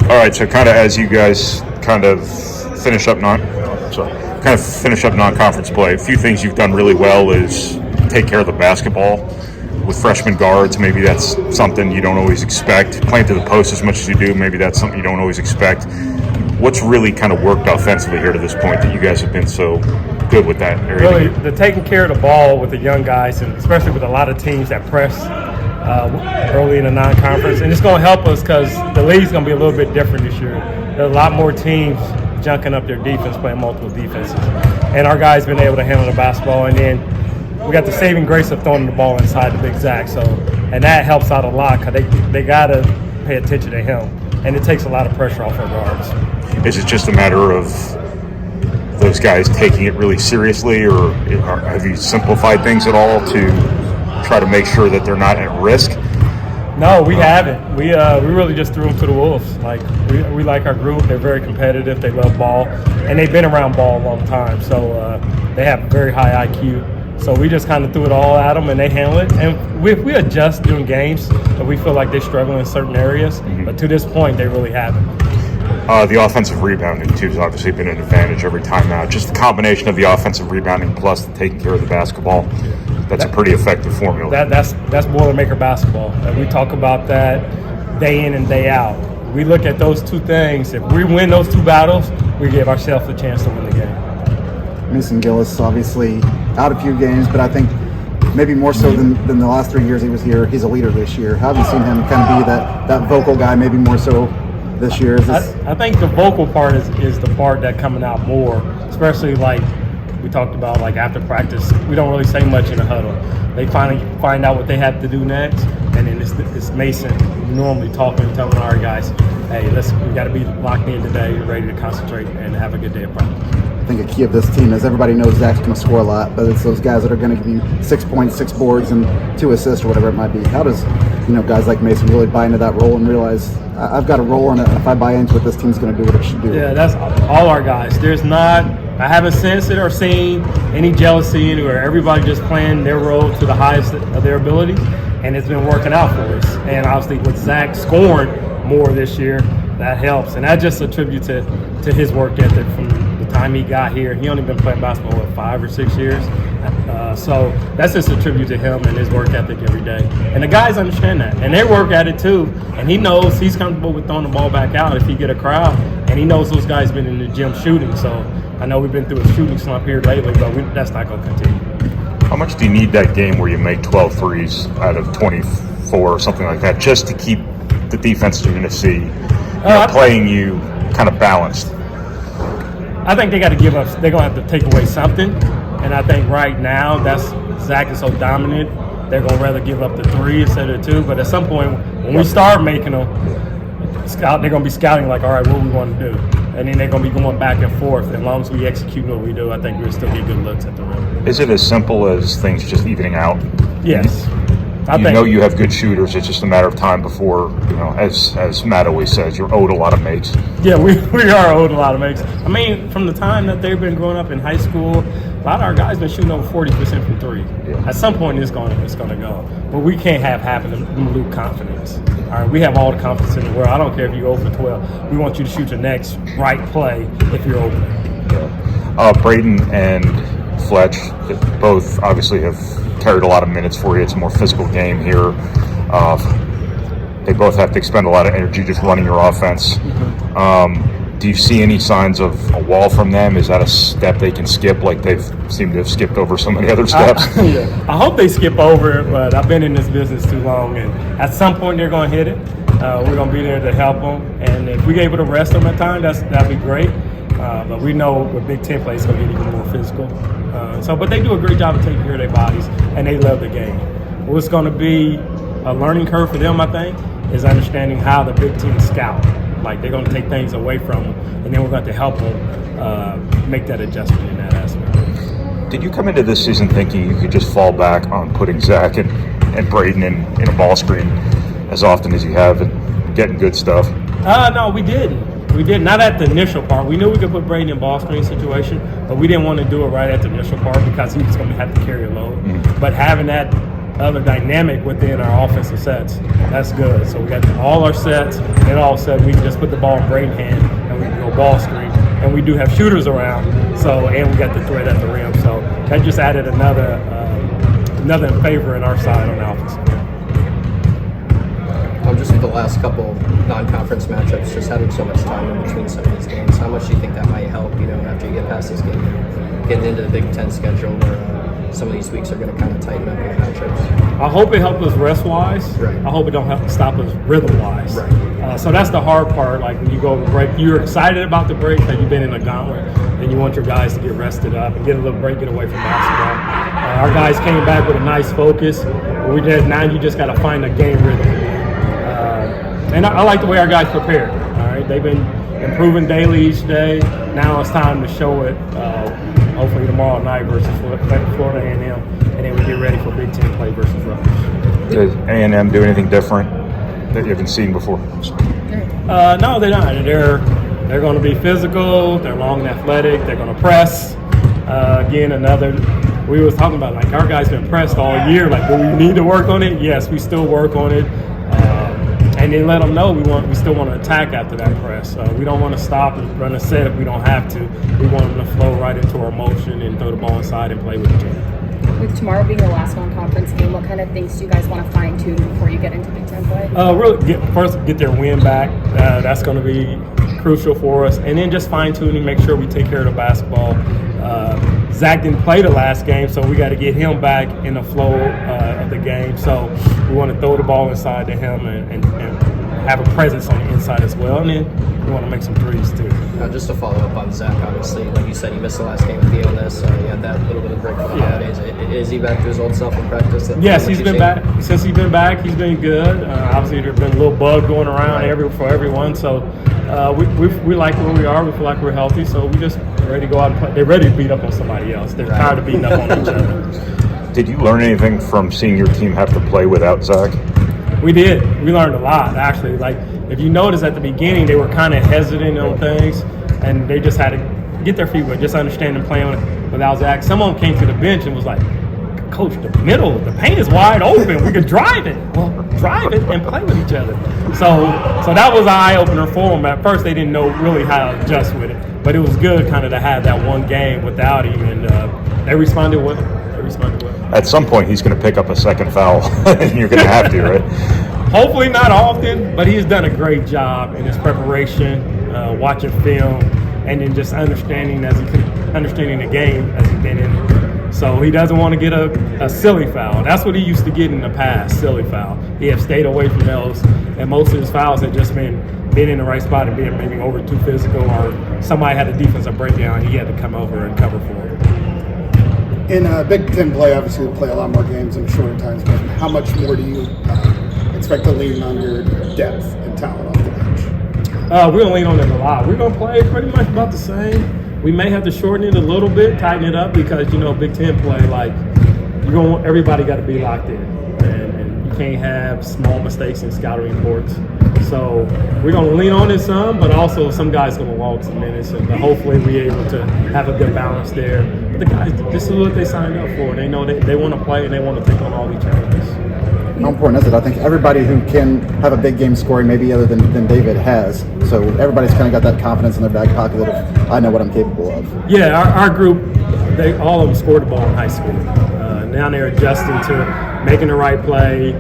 All right, so kind of as you guys kind of finish up non-conference play, a few things you've done really well is take care of the basketball with freshman guards. Maybe that's something you don't always expect. Playing to the post as much as you do, maybe that's something you don't always expect. What's really kind of worked offensively here to this point that you guys have been so good with that area? Really, the taking care of the ball with the young guys, and especially with a lot of teams that press early in the non-conference. And it's going to help us because the league's going to be a little bit different this year. There's a lot more teams junking up their defense, playing multiple defenses. And our guys been able to handle the basketball. And then we got the saving grace of throwing the ball inside the big Zach. And that helps out a lot because they got to pay attention to him. And it takes a lot of pressure off our guards. Is it just a matter of those guys taking it really seriously, or have you simplified things at all to try to make sure that they're not at risk? No, we haven't. We really just threw them to the wolves. Like we like our group. They're very competitive. They love ball, and they've been around ball a long time. So they have very high IQ. So we just kind of threw it all at them, and they handle it. And we adjust during games if we feel like they struggle in certain areas. Mm-hmm. But to this point, they really haven't. The offensive rebounding, too, has obviously been an advantage every time out. Just the combination of the offensive rebounding plus the taking care of the basketball, that's a pretty effective formula. That's Boilermaker basketball. We talk about that day in and day out. We look at those two things. If we win those two battles, we give ourselves a chance to win the game. Mason Gillis, obviously out a few games, but I think maybe more so than the last 3 years he was here, he's a leader this year. How have you seen him kind of be that vocal guy, maybe more so this year? I think the vocal part is the part that coming out more, especially like we talked about, like after practice. We don't really say much in the huddle. They finally find out what they have to do next, and then it's Mason normally talking, telling our guys, hey, we got to be locked in today, ready to concentrate and have a good day of practice. I think a key of this team is everybody knows Zach's going to score a lot, but it's those guys that are going to give you 6 points, 6 boards, and 2 assists or whatever it might be. How does guys like Mason really buy into that role and realize I've got a role in it, and if I buy into it, this team's going to do what it should do? Yeah, that's all our guys. I haven't sensed it or seen any jealousy anywhere. Everybody just playing their role to the highest of their ability, and it's been working out for us. And obviously with Zach scoring more this year, that helps. And that just attributes to his work ethic from the time he got here. He only been playing basketball, 5 or 6 years? So that's just a tribute to him and his work ethic every day. And the guys understand that. And they work at it too. And he knows he's comfortable with throwing the ball back out if he get a crowd. And he knows those guys been in the gym shooting. So I know we've been through a shooting slump here lately, but that's not going to continue. How much do you need that game where you make 12 threes out of 24 or something like that just to keep the defense you're going to see playing you kind of balanced? I think they got to give up. They're going to have to take away something. And I think right now, Zach is so dominant, they're going to rather give up the 3 instead of the 2. But at some point, when we start making them, they're going to be scouting like, all right, what we want to do. And then they're going to be going back and forth. As long as we execute what we do, I think we'll still get good looks at the rim. Is it as simple as things just evening out? Yes. I think you have good shooters. It's just a matter of time before, as Matt always says, you're owed a lot of makes. Yeah, we are owed a lot of makes. I mean, from the time that they've been growing up in high school, a lot of our guys been shooting over 40% from 3. Yeah. At some point, it's going to go. But we can't have half of them lose confidence. All right, we have all the confidence in the world. I don't care if you go for 12. We want you to shoot your next right play if you're open. Yeah. Braden and Fletch both obviously have carried a lot of minutes for you. It's a more physical game here. They both have to expend a lot of energy just running your offense. Do you see any signs of a wall from them? Is that a step they can skip like they've seemed to have skipped over so many other steps? I hope they skip over it, but I've been in this business too long, and at some point they're going to hit it. We're going to be there to help them, and if we're able to rest them at times, that'd be great. But we know with Big Ten play, it's going to get even more physical. But they do a great job of taking care of their bodies, and they love the game. What's going to be a learning curve for them, I think, is understanding how the Big Ten scout. Like, they're going to take things away from them, and then we're going to help them make that adjustment in that aspect. Did you come into this season thinking you could just fall back on putting Zach and Braden in a ball screen as often as you have and getting good stuff? No, we didn't. We did not at the initial part. We knew we could put Braden in ball screen situation, but we didn't want to do it right at the initial part because he was going to have to carry a load. Mm-hmm. But having that other dynamic within our offensive sets. That's good. So we got all our sets, and all of a sudden we can just put the ball in Braden's hand and we can go ball screen. And we do have shooters around, so, and we got the threat at the rim. So that just added another favor in our side on the offensive end. Just with the last couple non-conference matchups, just having so much time in between some of these games, how much do you think that might help, after you get past this game, getting into the Big Ten schedule where some of these weeks are going to kind of tighten up your matchups? I hope it helps us rest-wise. Right. I hope it don't stop us rhythm-wise. Right. So that's the hard part. Like when you go to break, you're excited about the break because you've been in a gauntlet, and you want your guys to get rested up and get a little break, get away from basketball. Our guys came back with a nice focus. Now you just got to find a game rhythm. And I like the way our guys prepared. All right, they've been improving daily each day. Now it's time to show it. Hopefully tomorrow night versus Florida A&M, and then we get ready for Big Ten play versus Rutgers. Does A&M do anything different that you haven't seen before? No, they're not. They're going to be physical. They're long and athletic. They're going to press. We was talking about like our guys been pressed all year. Like, do we need to work on it? Yes, we still work on it. And then let them know we still want to attack after that press. We don't want to stop and run a set if we don't have to. We want them to flow right into our motion and throw the ball inside and play with the team. With tomorrow being the last non-conference game, what kind of things do you guys want to fine-tune before you get into Big Ten play? Really, get their win back. That's going to be crucial for us. And then just fine-tuning, make sure we take care of the basketball. Zach didn't play the last game, so we got to get him back in the flow of the game. So we want to throw the ball inside to him and have a presence on the inside as well. And then we want to make some threes too. Just to follow up on Zach, obviously, like you said, he missed the last game with the illness. He had that little bit of break for the holidays. Is he back to his old self in practice? Yes, he's been back. Since he's been back, he's been good. Obviously, there's been a little bug going around for everyone. So we like where we are. We feel like we're healthy. So we just ready to go out and play. They're ready to beat up on somebody else. They're tired of beating up on each other. Did you learn anything from seeing your team have to play without Zach? We did. We learned a lot, actually. Like, if you notice at the beginning, they were kind of hesitant on things, and they just had to get their feet wet, just understanding playing without Zach. Someone came to the bench and was like, Coach, the paint is wide open. We could drive it. Well, drive it and play with each other. So that was an eye-opener for them. At first, they didn't know really how to adjust with it. But it was good kind of to have that one game without him, and they responded well. At some point, he's going to pick up a second foul, and you're going to have to, right? Hopefully not often, but he's done a great job in his preparation, watching film, and then just understanding the game as he's been in it. So he doesn't want to get a silly foul. That's what he used to get in the past, silly foul. He has stayed away from those, and most of his fouls have just been in the right spot and being maybe over too physical, or somebody had a defensive breakdown, he had to come over and cover for it. In Big Ten play, obviously we play a lot more games in shorter times, but how much more do you expect to lean on your depth and talent off the bench? We're going to lean on it a lot. We're going to play pretty much about the same. We may have to shorten it a little bit, tighten it up, because, Big Ten play, like, everybody got to be locked in. And you can't have small mistakes in scouting reports. So we're going to lean on it some, but also some guys going to log some minutes, and hopefully we're able to have a good balance there. But the guys, this is what they signed up for. They know they want to play, and they want to take on all these challenges. How important is it? I think everybody who can have a big game scoring, maybe other than David, has. So everybody's kind of got that confidence in their back pocket of, I know what I'm capable of. Yeah, our group, all of them scored the ball in high school. Now they're adjusting to making the right play,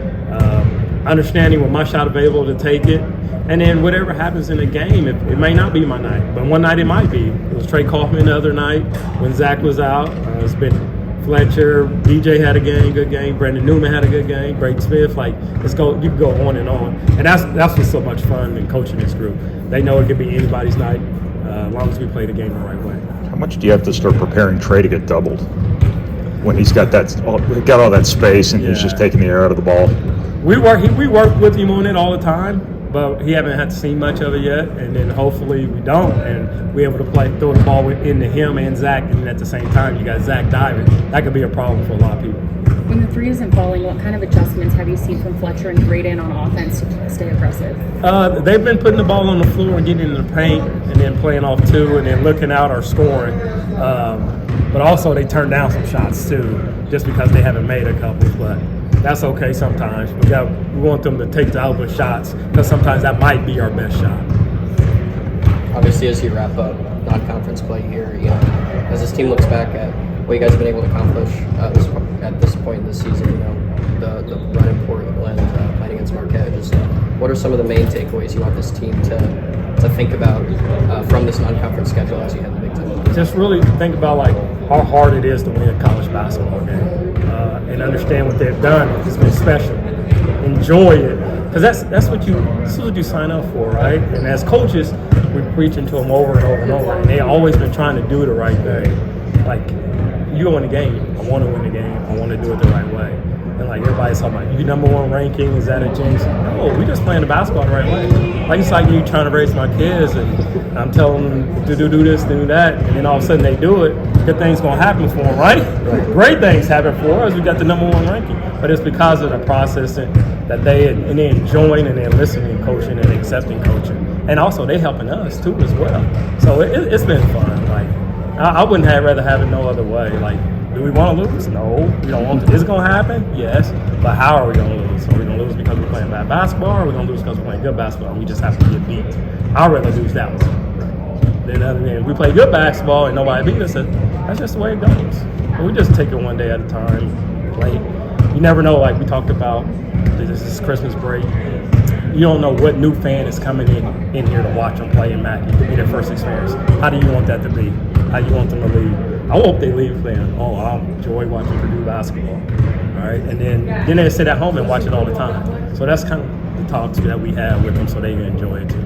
understanding when my shot available to take it, and then whatever happens in the game, it may not be my night, but one night it might be. It was Trey Kaufman the other night when Zach was out. It's been Fletcher, DJ had a good game. Brandon Newman had a good game. Braden Smith, you can go on and on, and that's what's so much fun in coaching this group. They know it could be anybody's night, as long as we play the game the right way. How much do you have to start preparing Trey to get doubled when he's got all that space and he's just taking the air out of the ball? We work with him on it all the time, but he haven't had to see much of it yet. And then hopefully we don't, and we're able to throw the ball into him and Zach, and at the same time you got Zach diving. That could be a problem for a lot of people. When the three isn't falling, what kind of adjustments have you seen from Fletcher and Braden on offense to stay aggressive? They've been putting the ball on the floor and getting in the paint, and then playing off two, and then looking out or scoring. But also they turned down some shots too, just because they haven't made a couple. But that's okay sometimes. We want them to take the elbow shots because sometimes that might be our best shot. Obviously, as you wrap up non-conference play here, you know, as this team looks back at what you guys have been able to accomplish at this point in the season, you know, the run in Portland, playing against Marquette, just what are some of the main takeaways you want this team to think about from this non-conference schedule as you head to the Big Ten? Just really think about like how hard it is to win a college basketball game, and understand what they've done. It's been special. Enjoy it, because that's what you sign up for, right? And as coaches, we're preaching to them over and over and over, and they always been trying to do the right thing. Like, you win the game. I want to win the game. I want to do it the right way. And like everybody's talking about, you number one ranking, is that a jinx? No, we just playing the basketball the right way. Like, it's like you trying to raise my kids and I'm telling them to do this, do that, and then all of a sudden they do it. Good things gonna happen for them, right? Great things happen for us. We got the number one ranking, but it's because of the process that they're enjoying and they're listening, coaching, and accepting coaching, and also they helping us too as well. So it's been fun. Like, I wouldn't rather have it no other way. Like, do we want to lose? No, we don't want to. Is it going to happen? Yes. But how are we going to lose? Are we going to lose because we're playing bad basketball, or are we going to lose because we're playing good basketball and we just have to get beat? I'd rather lose that one. Then other than we play good basketball and nobody beat us, that's just the way it goes. But we just take it one day at a time, play. You never know, like we talked about, this is Christmas break. You don't know what new fan is coming in here to watch them play in Mackey. It could be their first experience. How do you want that to be? How do you want them to leave? I hope they leave saying, oh, I enjoy watching Purdue basketball. All right, and then they sit at home and watch it all the time. So that's kind of the talks that we have with them so they can enjoy it too.